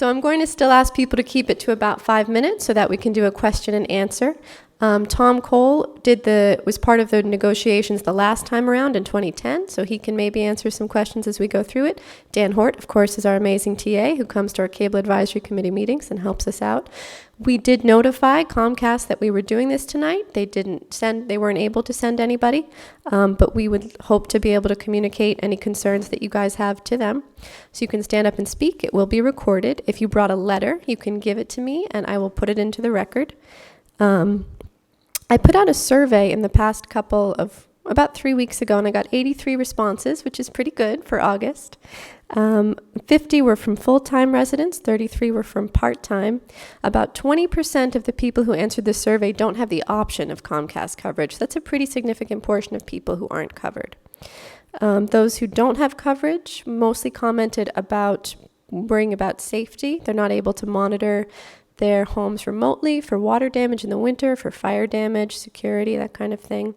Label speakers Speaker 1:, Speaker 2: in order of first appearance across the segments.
Speaker 1: So I'm going to still ask people to keep it to about 5 minutes so that we can do a question and answer. Tom Cole was part of the negotiations the last time around in 2010, so he can maybe answer some questions as we go through it. Dan Hort, of course, is our amazing TA who comes to our Cable Advisory Committee meetings and helps us out. We did notify Comcast that we were doing this tonight. They weren't able to send anybody, but we would hope to be able to communicate any concerns that you guys have to them. So you can stand up and speak. It will be recorded. If you brought a letter, you can give it to me and I will put it into the record. I put out a survey in the past about 3 weeks ago, and I got 83 responses, which is pretty good for August. 50 were from full-time residents, 33 were from part-time. About 20% of the people who answered the survey don't have the option of Comcast coverage. That's a pretty significant portion of people who aren't covered. Those who don't have coverage mostly commented about worrying about safety. They're not able to monitor their homes remotely for water damage in the winter, for fire damage, security, that kind of thing.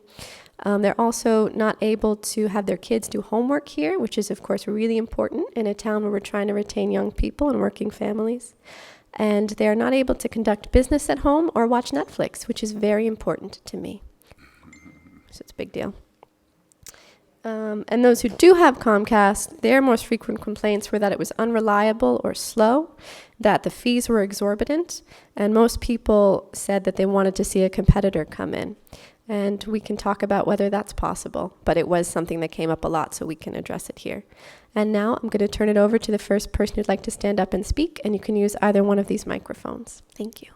Speaker 1: They're also not able to have their kids do homework here, which is, of course, really important in a town where we're trying to retain young people and working families. And they're not able to conduct business at home or watch Netflix, which is very important to me. So it's a big deal. And those who do have Comcast, their most frequent complaints were that it was unreliable or slow, that the fees were exorbitant, and most people said that they wanted to see a competitor come in. And we can talk about whether that's possible, but it was something that came up a lot, so we can address it here. And now I'm going to turn it over to the first person who'd like to stand up and speak, and you can use either one of these microphones. Thank you.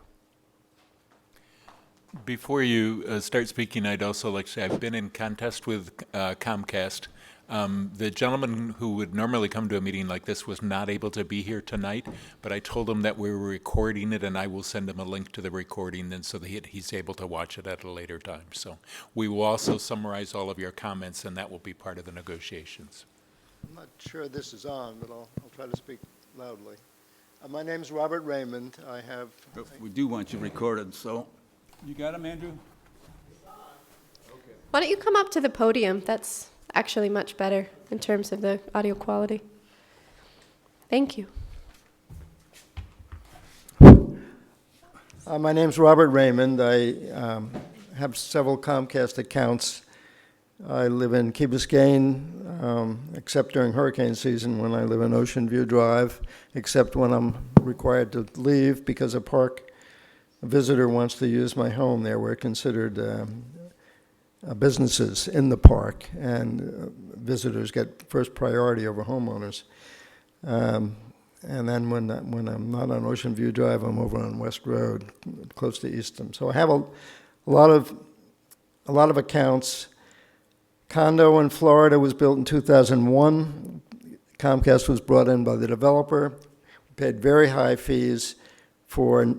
Speaker 2: Before you start speaking, I'd also like to say I've been in contest with Comcast. The gentleman who would normally come to a meeting like this was not able to be here tonight, but I told him that we were recording it, and I will send him a link to the recording then so that he's able to watch it at a later time. So we will also summarize all of your comments, and that will be part of the negotiations.
Speaker 3: I'm not sure this is on, but I'll try to speak loudly. My name's Robert Raymond.
Speaker 4: We do want you recorded, so. You got him, Andrew?
Speaker 1: Why don't you come up to the podium? That's actually much better in terms of the audio quality. Thank you.
Speaker 3: My name's Robert Raymond. I have several Comcast accounts. I live in Key Biscayne, except during hurricane season when I live in Ocean View Drive, except when I'm required to leave because a visitor wants to use my home there. We're considered businesses in the park, and visitors get first priority over homeowners. And then when I'm not on Ocean View Drive, I'm over on West Road, close to Eastham. So I have a lot of accounts. Condo in Florida was built in 2001. Comcast was brought in by the developer. We paid very high fees for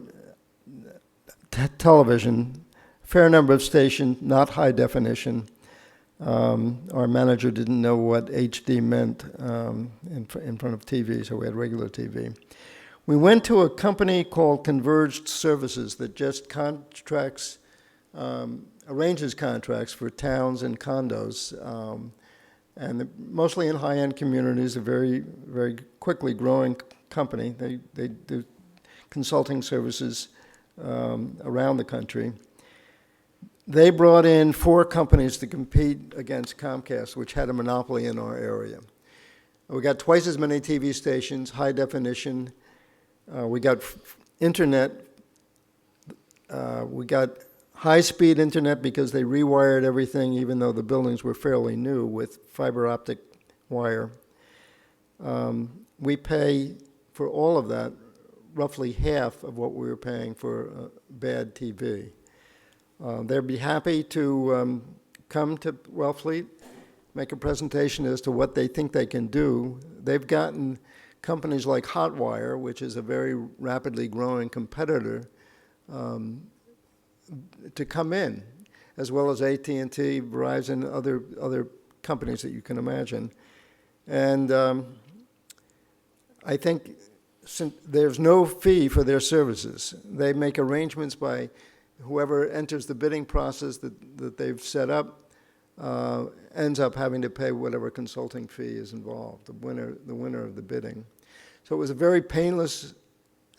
Speaker 3: television, fair number of stations, not high definition. Our manager didn't know what HD meant in front of TV, so we had regular TV. We went to a company called Converged Services that just arranges contracts for towns and condos, and mostly in high-end communities, a very, very quickly growing company. They do consulting services around the country. They brought in 4 companies to compete against Comcast, which had a monopoly in our area. We got twice as many TV stations, high definition. We got internet. We got high-speed internet because they rewired everything, even though the buildings were fairly new, with fiber optic wire. We pay for all of that roughly half of what we were paying for bad TV. They'd be happy to come to Wellfleet, make a presentation as to what they think they can do. They've gotten companies like Hotwire, which is a very rapidly growing competitor, to come in, as well as AT&T, Verizon, other companies that you can imagine. And I think since there's no fee for their services. They make arrangements by whoever enters the bidding process that they've set up ends up having to pay whatever consulting fee is involved, the winner of the bidding. So it was a very painless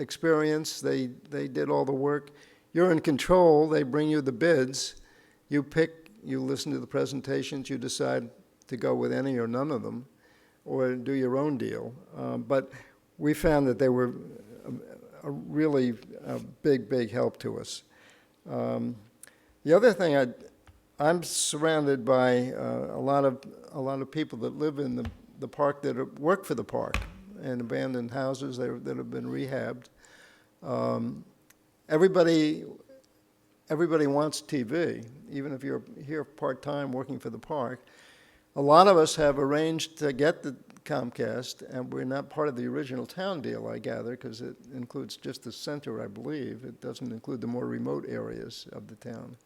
Speaker 3: experience. They did all the work. You're in control. They bring you the bids. You pick, you listen to the presentations, you decide to go with any or none of them, or do your own deal. But we found that they were a really big help to us. The other thing, I'm surrounded by a lot of people that live in the park that work for the park in abandoned houses that have been rehabbed. Everybody wants TV, even if you're here part-time working for the park. A lot of us have arranged to get the Comcast, and we're not part of the original town deal, I gather, because it includes just the center, I believe. It doesn't include the more remote areas of the town.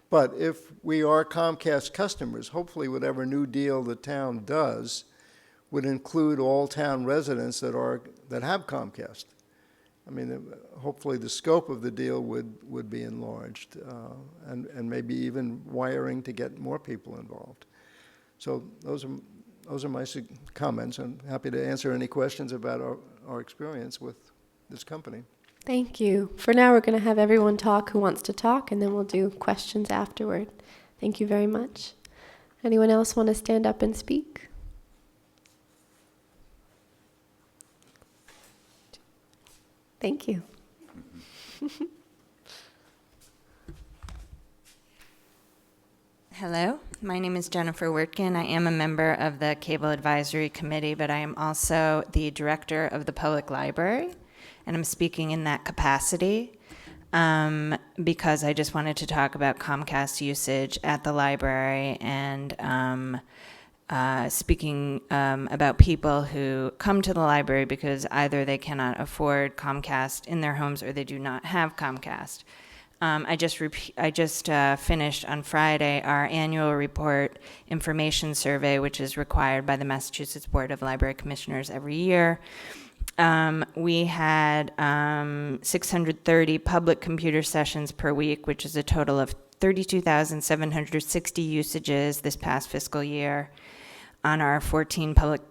Speaker 3: But if we are Comcast customers, hopefully whatever new deal the town does would include all town residents that have Comcast. I mean, hopefully the scope of the deal would be enlarged, and maybe even wiring to get more people involved. So those are my comments. I'm happy to answer any questions about our experience with this company.
Speaker 1: Thank you. For now, we're going to have everyone talk who wants to talk, and then we'll do questions afterward. Thank you very much. Anyone else want to stand up and speak? Thank you.
Speaker 5: Hello, my name is Jennifer Wirtgen. I am a member of the Cable Advisory Committee, but I am also the director of the Public Library, and I'm speaking in that capacity because I just wanted to talk about Comcast usage at the library and speaking about people who come to the library because either they cannot afford Comcast in their homes or they do not have Comcast. I just finished on Friday our annual report information survey, which is required by the Massachusetts Board of Library Commissioners every year. We had 630 public computer sessions per week, which is a total of 32,760 usages this past fiscal year on our 14 public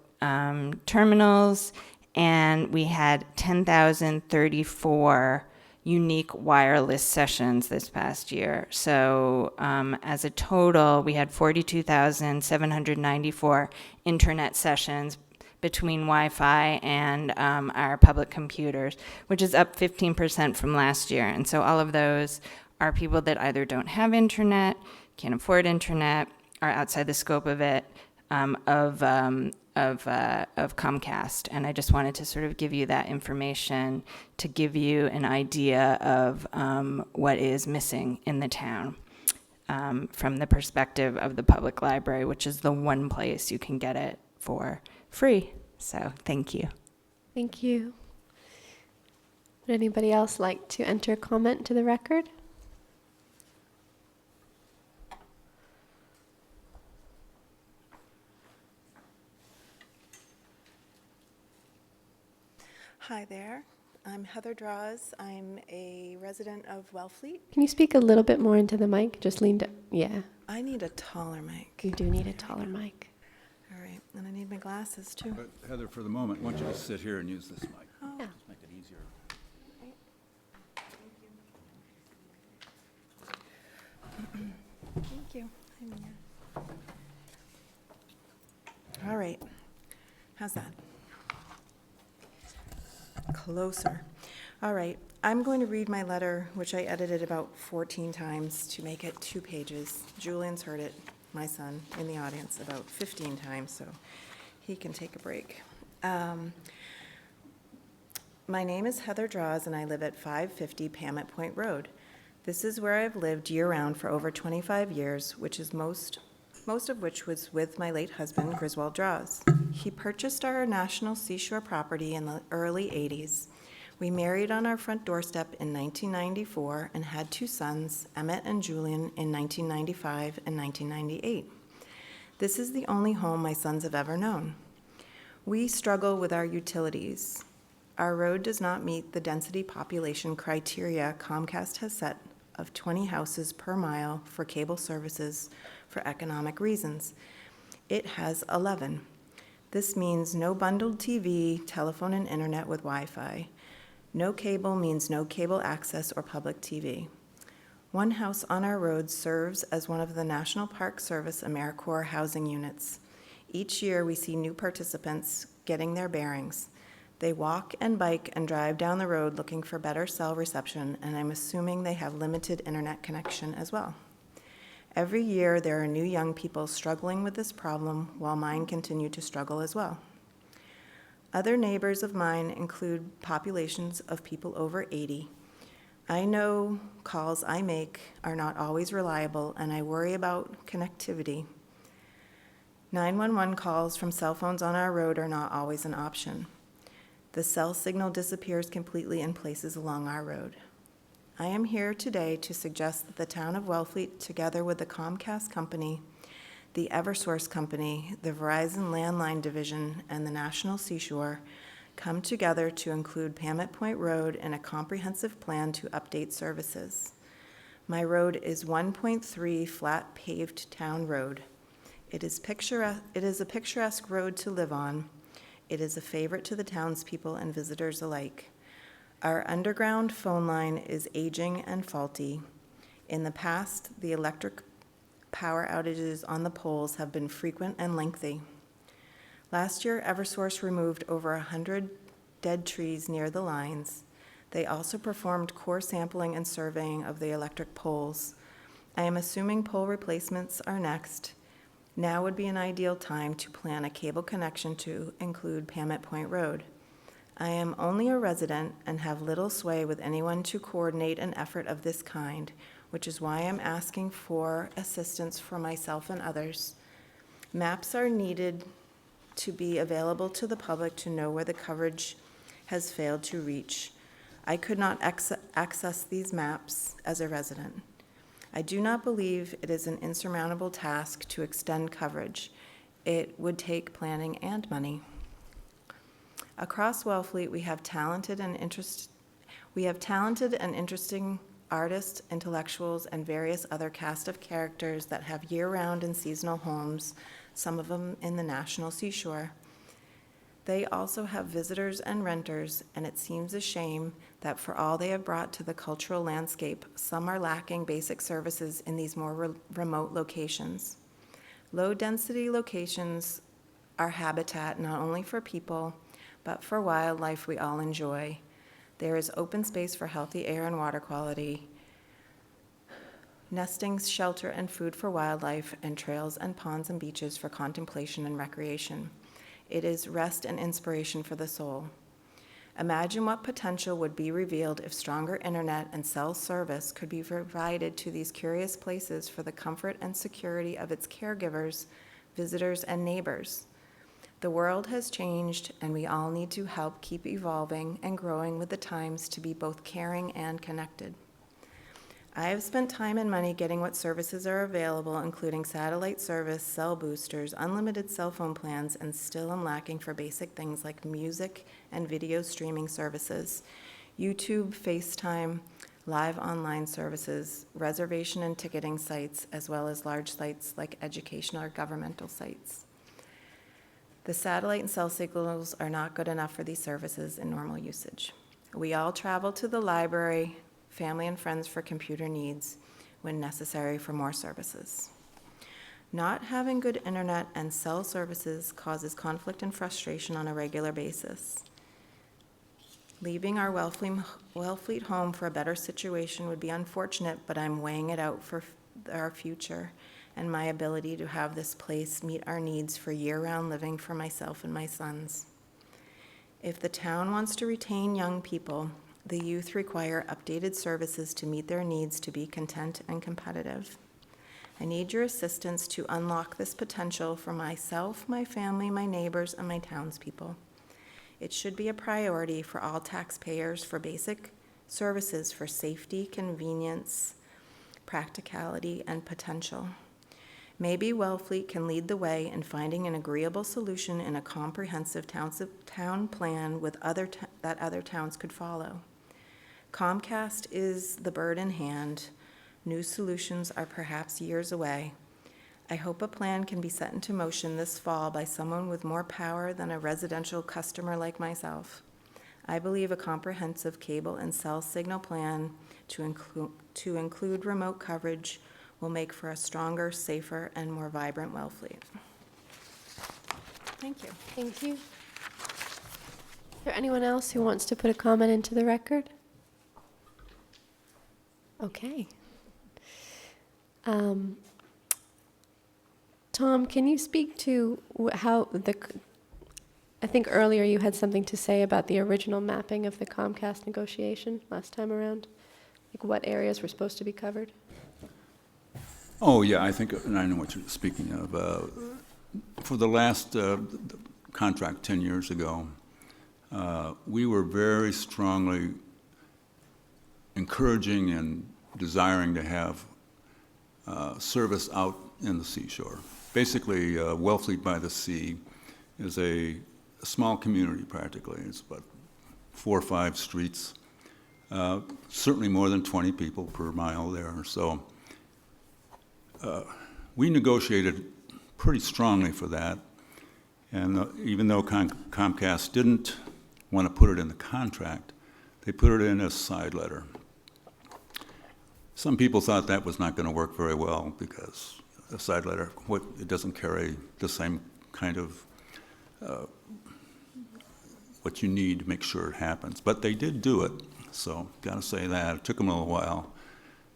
Speaker 5: terminals, and we had 10,034 unique wireless sessions this past year. So as a total, we had 42,794 internet sessions between Wi-Fi and our public computers, which is up 15% from last year. And so all of those are people that either don't have internet, can't afford internet, are outside the scope of it, of Comcast. And I just wanted to sort of give you that information to give you an idea of what is missing in the town from the perspective of the public library, which is the one place you can get it for free. So thank you.
Speaker 1: Thank you. Would anybody else like to enter a comment to the record?
Speaker 6: Hi there. I'm Heather Draws. I'm a resident of Wellfleet.
Speaker 1: Can you speak a little bit more into the mic? Just lean down. Yeah,
Speaker 6: I need a taller mic.
Speaker 1: you do need a taller mic.
Speaker 6: All right, and I need my glasses too.
Speaker 4: But Heather, for the moment, why don't you just sit here and use this mic?
Speaker 6: Oh,
Speaker 1: Yeah.
Speaker 4: Just make it easier.
Speaker 6: thank you. All right. How's that? Closer. All right. I'm going to read my letter, which I edited about 14 times to make it 2 pages. Julian's heard it, my son, in the audience about 15 times, so he can take a break. My name is Heather Draws, and I live at 550 Pamet Point Road. This is where I've lived year-round for over 25 years, which is most of which was with my late husband, Griswold Draws. He purchased our National Seashore property in the early 80s. We married on our front doorstep in 1994 and had 2 sons, Emmett and Julian, in 1995 and 1998. This is the only home my sons have ever known. We struggle with our utilities. Our road does not meet the density population criteria Comcast has set of 20 houses per mile for cable services for economic reasons. It has 11. This means no bundled TV, telephone, and internet with Wi-Fi, No cable means no cable access or public TV. One house on our road serves as one of the National Park Service AmeriCorps housing units. Each year, we see new participants getting their bearings. They walk and bike and drive down the road looking for better cell reception, and I'm assuming they have limited internet connection as well. Every year, there are new young people struggling with this problem, while mine continue to struggle as well. Other neighbors of mine include populations of people over 80. I know calls I make are not always reliable, and I worry about connectivity. 911 calls from cell phones on our road are not always an option. The cell signal disappears completely in places along our road. I am here today to suggest that the town of Wellfleet, together with the Comcast company, the Eversource company, the Verizon Landline Division, and the National Seashore, come together to include Pamet Point Road in a comprehensive plan to update services. My road is 1.3 flat paved town road. It is a picturesque road to live on. It is a favorite to the townspeople and visitors alike. Our underground phone line is aging and faulty. In the past, the electric power outages on the poles have been frequent and lengthy. Last year, Eversource removed over 100 dead trees near the lines. They also performed core sampling and surveying of the electric poles. I am assuming pole replacements are next. Now would be an ideal time to plan a cable connection to include Pamet Point Road. I am only a resident and have little sway with anyone to coordinate an effort of this kind, which is why I'm asking for assistance for myself and others. Maps are needed to be available to the public to know where the coverage has failed to reach. I could not access these maps as a resident. I do not believe it is an insurmountable task to extend coverage. It would take planning and money. Across Wellfleet, we have talented and interesting artists, intellectuals, and various other cast of characters that have year-round and seasonal homes, some of them in the National Seashore. They also have visitors and renters, and it seems a shame that for all they have brought to the cultural landscape, some are lacking basic services in these more remote locations. Low-density locations are habitat not only for people, but for wildlife we all enjoy. There is open space for healthy air and water quality, nesting, shelter, and food for wildlife, and trails and ponds and beaches for contemplation and recreation. It is rest and inspiration for the soul. Imagine what potential would be revealed if stronger internet and cell service could be provided to these curious places for the comfort and security of its caregivers, visitors, and neighbors. The world has changed, and we all need to help keep evolving and growing with the times to be both caring and connected. I have spent time and money getting what services are available, including satellite service, cell boosters, unlimited cell phone plans, and still am lacking for basic things like music and video streaming services, YouTube, FaceTime, live online services, reservation and ticketing sites, as well as large sites like educational or governmental sites. The satellite and cell signals are not good enough for these services in normal usage. We all travel to the library, family and friends for computer needs when necessary for more services. Not having good internet and cell services causes conflict and frustration on a regular basis. Leaving our Wellfleet home for a better situation would be unfortunate, but I'm weighing it out for our future and my ability to have this place meet our needs for year-round living for myself and my sons. If the town wants to retain young people, the youth require updated services to meet their needs to be content and competitive. I need your assistance to unlock this potential for myself, my family, my neighbors, and my townspeople. It should be a priority for all taxpayers for basic services for safety, convenience, practicality, and potential. Maybe Wellfleet can lead the way in finding an agreeable solution in a comprehensive town plan with that other towns could follow. Comcast is the bird in hand. New solutions are perhaps years away. I hope a plan can be set into motion this fall by someone with more power than a residential customer like myself. I believe a comprehensive cable and cell signal plan to include remote coverage will make for a stronger, safer, and more vibrant Wellfleet. Thank you.
Speaker 1: Thank you. Is there anyone else who wants to put a comment into the record? Okay. Tom, can you speak to how I think earlier you had something to say about the original mapping of the Comcast negotiation last time around? Like what areas were supposed to be covered?
Speaker 4: Oh, yeah, I think, and I know what you're speaking of. For the last contract 10 years ago, we were very strongly encouraging and desiring to have service out in the seashore. Basically, Wellfleet by the Sea is a small community practically. It's about 4 or 5 streets, certainly more than 20 people per mile there. So we negotiated pretty strongly for that. And even though Comcast didn't want to put it in the contract, they put it in as a side letter. Some people thought that was not going to work very well because a side letter, it doesn't carry the same kind of what you need to make sure it happens. But they did do it, so got to say that. It took them a little while,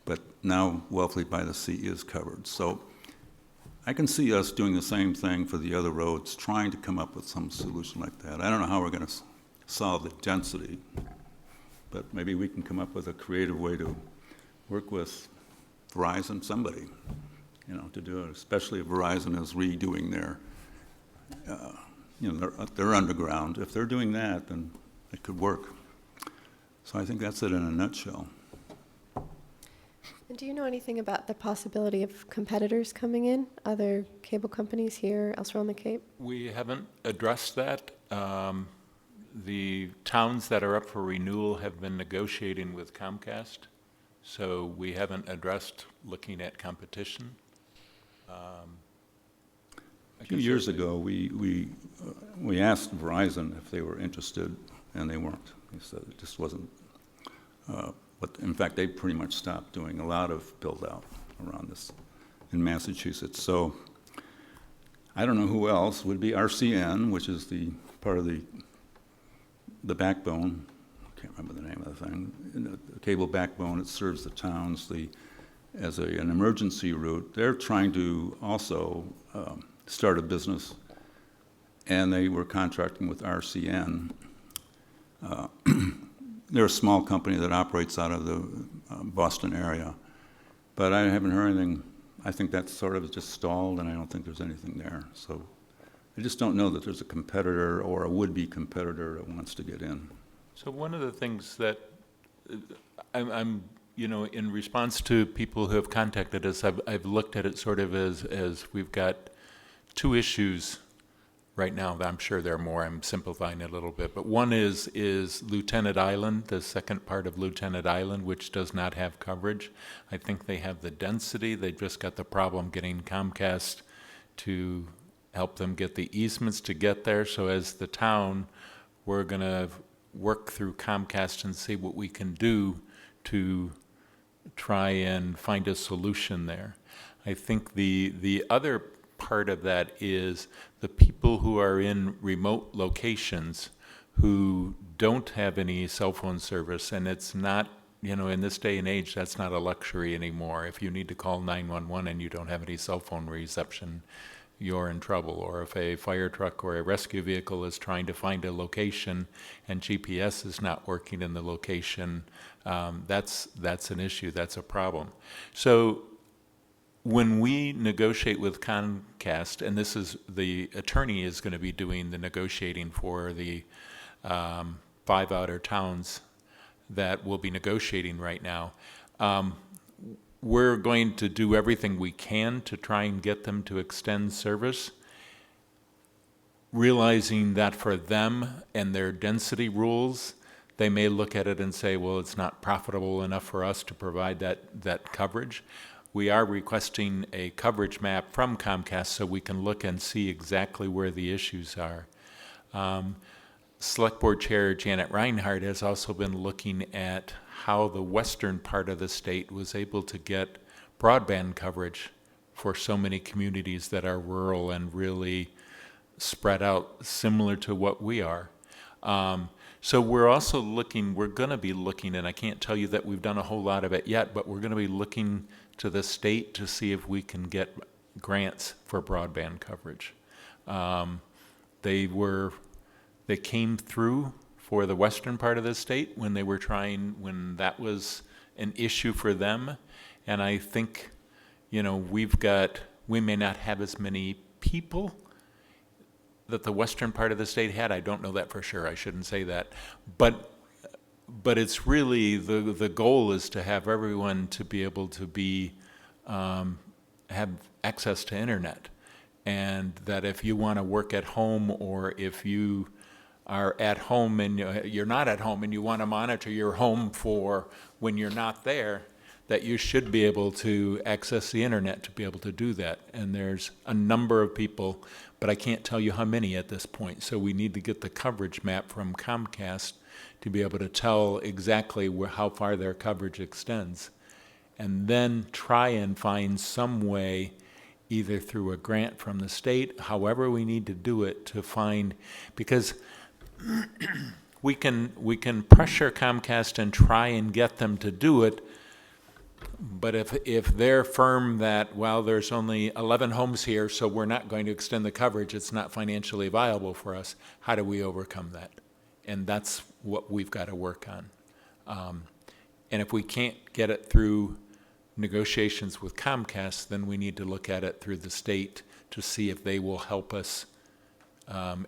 Speaker 4: but now Wellfleet by the Sea is covered. So I can see us doing the same thing for the other roads, trying to come up with some solution like that. I don't know how we're going to solve the density, but maybe we can come up with a creative way to work with Verizon, somebody, to do it, especially if Verizon is redoing their, they're underground. If they're doing that, then it could work. So I think that's it in a nutshell.
Speaker 1: And do you know anything about the possibility of competitors coming in, other cable companies here, elsewhere on the Cape?
Speaker 2: We haven't addressed that. The towns that are up for renewal have been negotiating with Comcast, so we haven't addressed looking at competition.
Speaker 4: A few years ago, we asked Verizon if they were interested, and they weren't. They said it just wasn't. But in fact, they pretty much stopped doing a lot of build-out around this in Massachusetts. So I don't know who else. Would be RCN, which is the part of the backbone. I can't remember the name of the thing. The cable backbone. It serves the towns as an emergency route. They're trying to also start a business, and they were contracting with RCN. They're a small company that operates out of the Boston area, but I haven't heard anything. I think that sort of just stalled, and I don't think there's anything there. So I just don't know that there's a competitor or a would-be competitor that wants to get in.
Speaker 2: So one of the things that I'm in response to people who have contacted us, I've looked at it sort of as we've got 2 issues right now. I'm sure there are more. I'm simplifying it a little bit. But one is Lieutenant Island, the second part of Lieutenant Island, which does not have coverage. I think they have the density. They've just got the problem getting Comcast to help them get the easements to get there. So as the town, we're going to work through Comcast and see what we can do to try and find a solution there. I think the other part of that is the people who are in remote locations who don't have any cell phone service, and it's not, in this day and age, that's not a luxury anymore. If you need to call 911 and you don't have any cell phone reception, you're in trouble. Or if a fire truck or a rescue vehicle is trying to find a location and GPS is not working in the location, that's an issue, that's a problem. So when we negotiate with Comcast, and this is the attorney is going to be doing the negotiating for the 5 outer towns that we'll be negotiating right now, we're going to do everything we can to try and get them to extend service, realizing that for them and their density rules, they may look at it and say, well, it's not profitable enough for us to provide that coverage. We are requesting a coverage map from Comcast so we can look and see exactly where the issues are. Select Board Chair Janet Reinhardt has also been looking at how the western part of the state was able to get broadband coverage for so many communities that are rural and really spread out, similar to what we are. So we're also looking, we're going to be looking, and I can't tell you that we've done a whole lot of it yet, but we're going to be looking to the state to see if we can get grants for broadband coverage. They came through for the western part of the state when they were trying, when that was an issue for them. And I think, you know, we may not have as many people that the western part of the state had. I don't know that for sure. I shouldn't say that. But it's really, the goal is to have everyone to be able to have access to internet. And that if you want to work at home, or if you are at home and you're not at home and you want to monitor your home for when you're not there, that you should be able to access the internet to be able to do that. And there's a number of people, but I can't tell you how many at this point. So we need to get the coverage map from Comcast to be able to tell exactly how far their coverage extends. And then try and find some way, either through a grant from the state, however we need to do it, to find, because we can pressure Comcast and try and get them to do it, but if they're firm that, well, there's only 11 homes here, so we're not going to extend the coverage, it's not financially viable for us, how do we overcome that? And that's what we've got to work on. And if we can't get it through negotiations with Comcast, then we need to look at it through the state to see if they will help us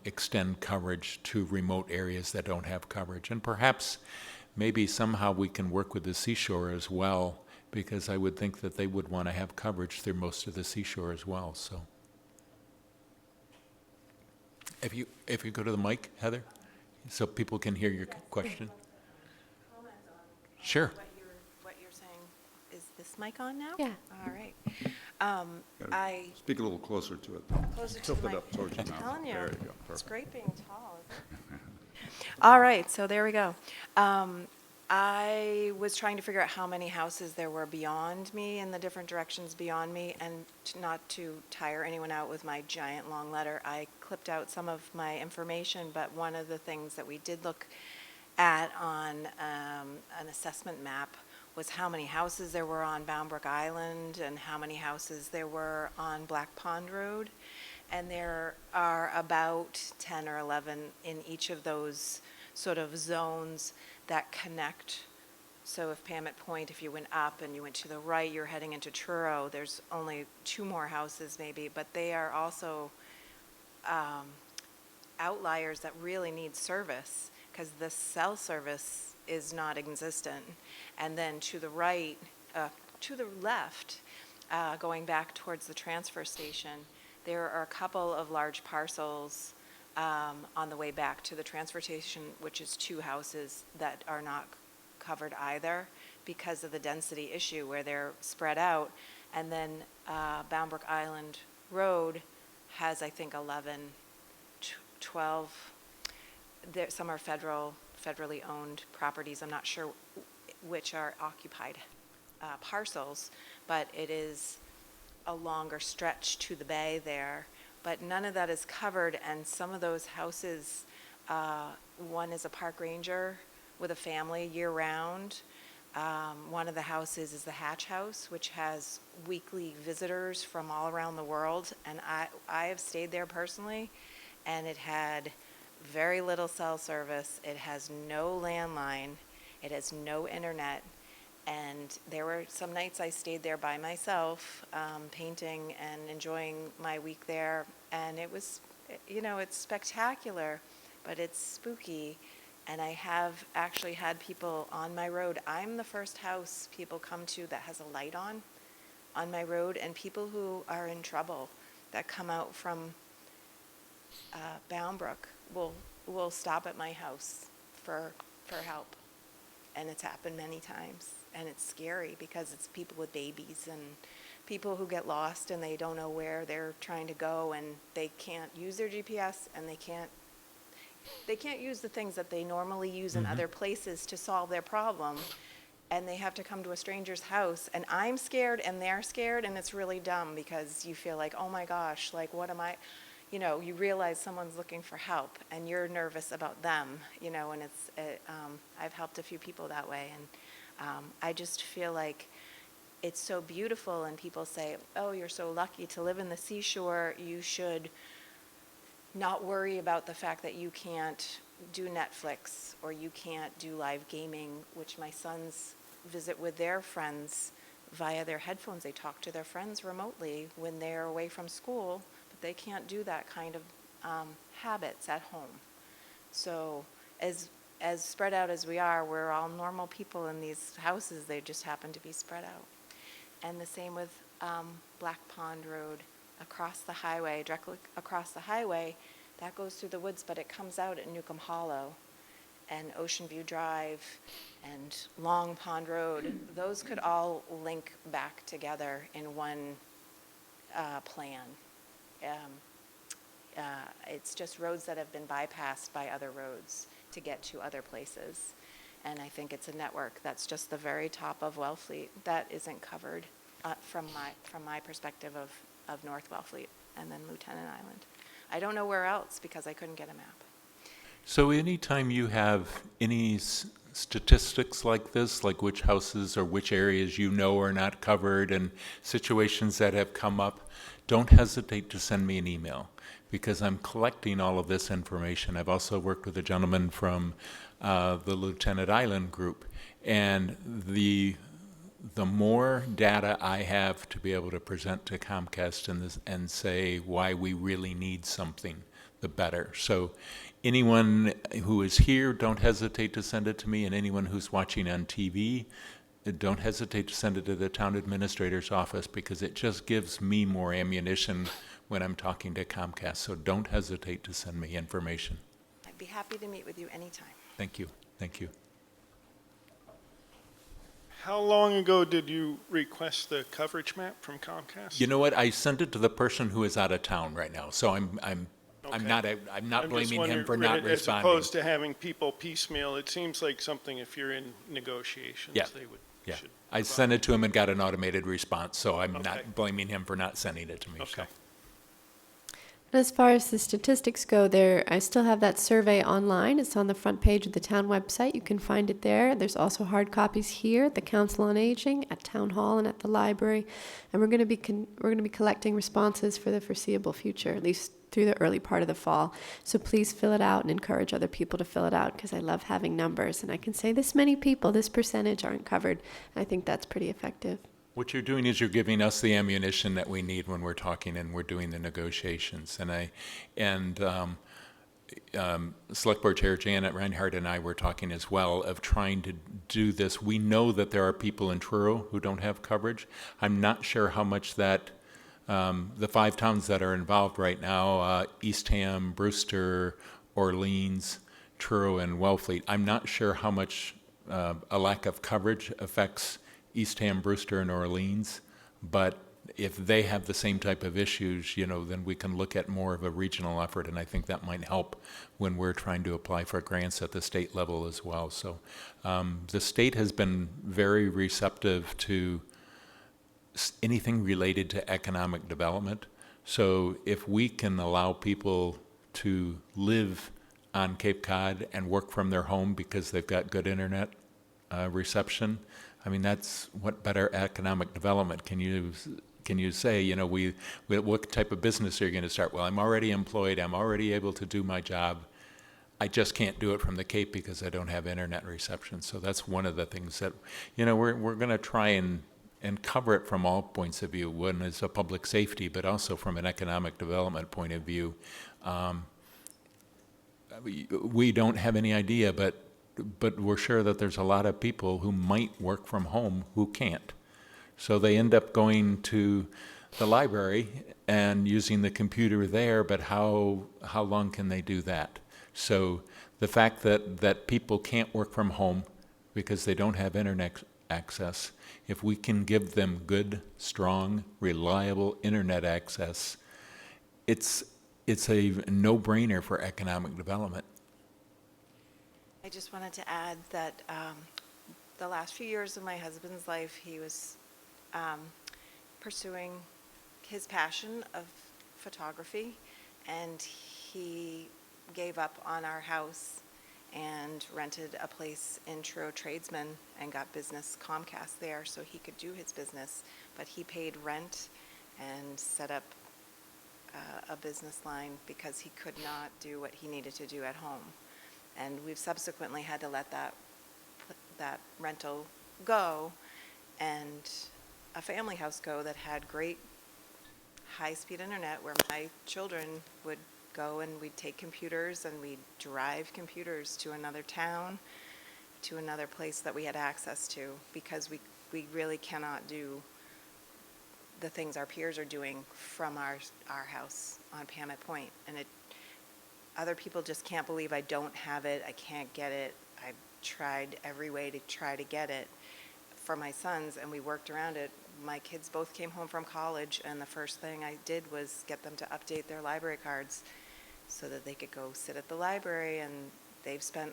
Speaker 2: extend coverage to remote areas that don't have coverage. And perhaps maybe somehow we can work with the seashore as well, because I would think that they would want to have coverage through most of the seashore as well. So if you go to the mic, Heather, so people can hear your question.
Speaker 6: Comment on
Speaker 2: Sure.
Speaker 6: what you're saying. Is this mic on now?
Speaker 1: Yeah.
Speaker 6: All right.
Speaker 4: Gotta Speak a little closer to it.
Speaker 6: Closer to
Speaker 4: Tilt
Speaker 6: the
Speaker 4: it
Speaker 6: mic.
Speaker 4: up towards your
Speaker 6: I'm
Speaker 4: mouth.
Speaker 6: telling you,
Speaker 4: There you go.
Speaker 6: it's
Speaker 4: Perfect.
Speaker 6: great being tall. Isn't it? All right, so there we go. I was trying to figure out how many houses there were beyond me in the different directions beyond me, and not to tire anyone out with my giant long letter, I clipped out some of my information, but one of the things that we did look at on an assessment map was how many houses there were on Boundbrook Island and how many houses there were on Black Pond Road. And there are about 10 or 11 in each of those sort of zones that connect. So if Pamet Point, if you went up and you went to the right, you're heading into Truro, there's only 2 more houses maybe, but they are also outliers that really need service, because the cell service is not existent. And then to the right, to the left, going back towards the transfer station, there are a couple of large parcels on the way back to the transfer station, which is 2 houses that are not covered either because of the density issue where they're spread out. And then Boundbrook Island Road has, I think, 11, 12. Some are federally owned properties. I'm not sure which are occupied parcels, but it is a longer stretch to the bay there. But none of that is covered, and some of those houses, one is a park ranger with a family year-round. One of the houses is the Hatch House, which has weekly visitors from all around the world, and I have stayed there personally, and it had very little cell service. It has no landline. It has no internet. And there were some nights I stayed there by myself, painting and enjoying my week there. And it was, you know, it's spectacular, but it's spooky. And I have actually had people on my road. I'm the first house people come to that has a light on my road, and people who are in trouble that come out from Boundbrook will stop at my house for help. And it's happened many times. And it's scary because it's people with babies and people who get lost and they don't know where they're trying to go, and they can't use their GPS, and they can't, use the things that they normally use in other places to solve their problem, and they have to come to a stranger's house, and I'm scared and they're scared, and it's really dumb because you feel like, oh my gosh, like what am I, you realize someone's looking for help and you're nervous about them, and I've helped a few people that way, and I just feel like it's so beautiful, and people say, oh, you're so lucky to live in the seashore, you should not worry about the fact that you can't do Netflix or you can't do live gaming, which my sons visit with their friends via their headphones. They talk to their friends remotely when they're away from school, but they can't do that kind of habits at home. So as spread out as we are, we're all normal people in these houses. They just happen to be spread out. And the same with Black Pond Road across the highway, directly across the highway. That goes through the woods, but it comes out at Newcomb Hollow and Ocean View Drive and Long Pond Road. Those could all link back together in one plan. It's just roads that have been bypassed by other roads to get to other places. And I think it's a network that's just the very top of Wellfleet that isn't covered from my perspective of North Wellfleet and then Lieutenant Island. I don't know where else because I couldn't get a map.
Speaker 2: So anytime you have any statistics like this, like which houses or which areas are not covered and situations that have come up, don't hesitate to send me an email because I'm collecting all of this information. I've also worked with a gentleman from the Lieutenant Island group, and the more data I have to be able to present to Comcast and say why we really need something, the better. So anyone who is here, don't hesitate to send it to me, and anyone who's watching on TV, don't hesitate to send it to the town administrator's office because it just gives me more ammunition when I'm talking to Comcast. So don't hesitate to send me information.
Speaker 6: I'd be happy to meet with you anytime.
Speaker 2: Thank you. Thank you.
Speaker 7: How long ago did you request the coverage map from Comcast?
Speaker 2: You know what? I sent it to the person who is out of town right now, so I'm
Speaker 7: Okay.
Speaker 2: not
Speaker 7: I'm just
Speaker 2: blaming him for
Speaker 7: wondering,
Speaker 2: not
Speaker 7: as
Speaker 2: responding.
Speaker 7: opposed to having people piecemeal, it seems like something if you're in negotiations,
Speaker 2: Yeah.
Speaker 7: they would.
Speaker 2: Yeah,
Speaker 7: should
Speaker 2: I
Speaker 7: provide.
Speaker 2: sent it to him and got an automated response, so I'm
Speaker 7: Okay.
Speaker 2: not blaming him for not sending it to me. So.
Speaker 7: Okay.
Speaker 1: And as far as the statistics go, I still have that survey online. It's on the front page of the town website. You can find it there. There's also hard copies here at the Council on Aging, at Town Hall, and at the library. And we're going to be collecting responses for the foreseeable future, at least through the early part of the fall. So please fill it out and encourage other people to fill it out because I love having numbers. And I can say this many people, this percentage aren't covered. And I think that's pretty effective.
Speaker 2: What you're doing is you're giving us the ammunition that we need when we're talking and we're doing the negotiations. And Select Board Chair Janet Reinhardt and I were talking as well of trying to do this. We know that there are people in Truro who don't have coverage. I'm not sure how much that, the 5 towns that are involved right now, Eastham, Brewster, Orleans, Truro, and Wellfleet, I'm not sure how much a lack of coverage affects Eastham, Brewster, and Orleans, but if they have the same type of issues, then we can look at more of a regional effort, and I think that might help when we're trying to apply for grants at the state level as well. So the state has been very receptive to anything related to economic development. So if we can allow people to live on Cape Cod and work from their home because they've got good internet reception, I mean, that's what better economic development can you say? What type of business are you going to start? Well, I'm already employed. I'm already able to do my job. I just can't do it from the Cape because I don't have internet reception. So that's one of the things that, we're going to try and cover it from all points of view. One is a public safety, but also from an economic development point of view. We don't have any idea, but we're sure that there's a lot of people who might work from home who can't. So they end up going to the library and using the computer there, but how long can they do that? So the fact that people can't work from home because they don't have internet access, if we can give them good, strong, reliable internet access, it's a no-brainer for economic development.
Speaker 6: I just wanted to add that the last few years of my husband's life, he was pursuing his passion of photography, and he gave up on our house and rented a place in Truro Tradesman and got business Comcast there so he could do his business. But he paid rent and set up a business line because he could not do what he needed to do at home. And we've subsequently had to let that rental go and a family house go that had great high-speed internet where my children would go and we'd take computers and we'd drive computers to another town, to another place that we had access to, because we really cannot do the things our peers are doing from our house on Pamet Point. And other people just can't believe I don't have it, I can't get it. I've tried every way to try to get it for my sons, and we worked around it. My kids both came home from college, and the first thing I did was get them to update their library cards so that they could go sit at the library, and they've spent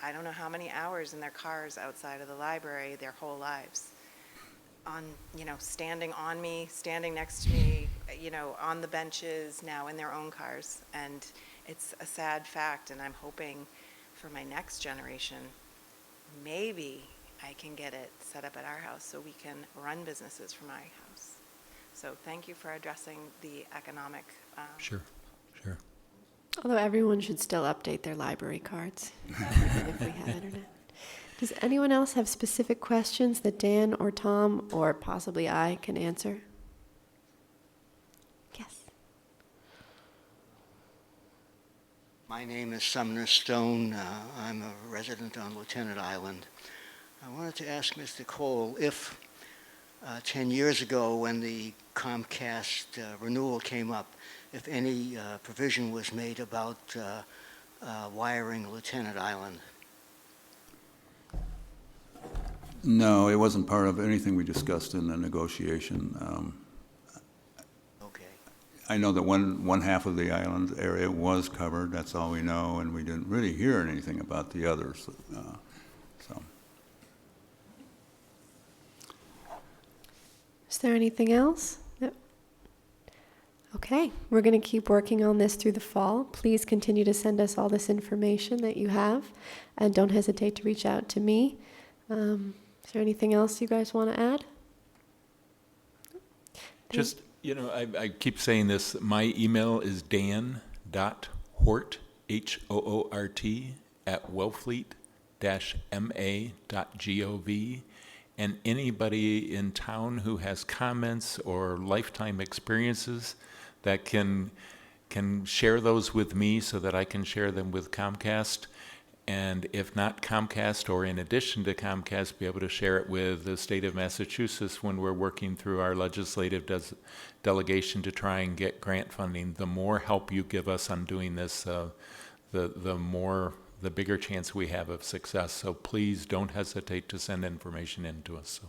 Speaker 6: I don't know how many hours in their cars outside of the library their whole lives. On, standing on me, standing next to me, on the benches, now in their own cars. And it's a sad fact, and I'm hoping for my next generation, maybe I can get it set up at our house so we can run businesses from our house. So thank you for addressing the economic.
Speaker 2: Sure.
Speaker 1: Although everyone should still update their library cards, even if we have internet. Does anyone else have specific questions that Dan or Tom or possibly I can answer? Yes.
Speaker 8: My name is Sumner Stone. I'm a resident on Lieutenant Island. I wanted to ask Mr. Cole if 10 years ago when the Comcast renewal came up, if any provision was made about wiring Lieutenant Island.
Speaker 4: No, it wasn't part of anything we discussed in the negotiation.
Speaker 8: Okay.
Speaker 4: I know that one half of the island area was covered, that's all we know, and we didn't really hear anything about the others. So.
Speaker 1: Is there anything else? No. Okay, we're going to keep working on this through the fall. Please continue to send us all this information that you have, and don't hesitate to reach out to me. Is there anything else you guys want to add?
Speaker 2: Just, I keep saying this. My email is dan.hort, H-O-O-R-T, @wellfleet-ma.gov. And anybody in town who has comments or lifetime experiences that can share those with me so that I can share them with Comcast. And if not Comcast, or in addition to Comcast, be able to share it with the state of Massachusetts when we're working through our legislative delegation to try and get grant funding. The more help you give us on doing this, the bigger chance we have of success. So please don't hesitate to send information in to us. So.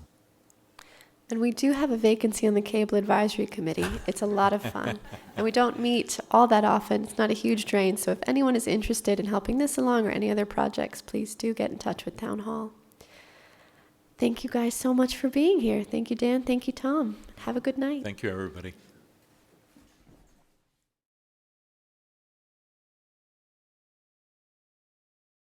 Speaker 1: And we do have a vacancy on the Cable Advisory Committee. It's a lot of fun. And we don't meet all that often. It's not a huge drain. So if anyone is interested in helping this along or any other projects, please do get in touch with Town Hall. Thank you guys so much for being here. Thank you, Dan. Thank you, Tom. Have a good night.
Speaker 2: Thank you, everybody.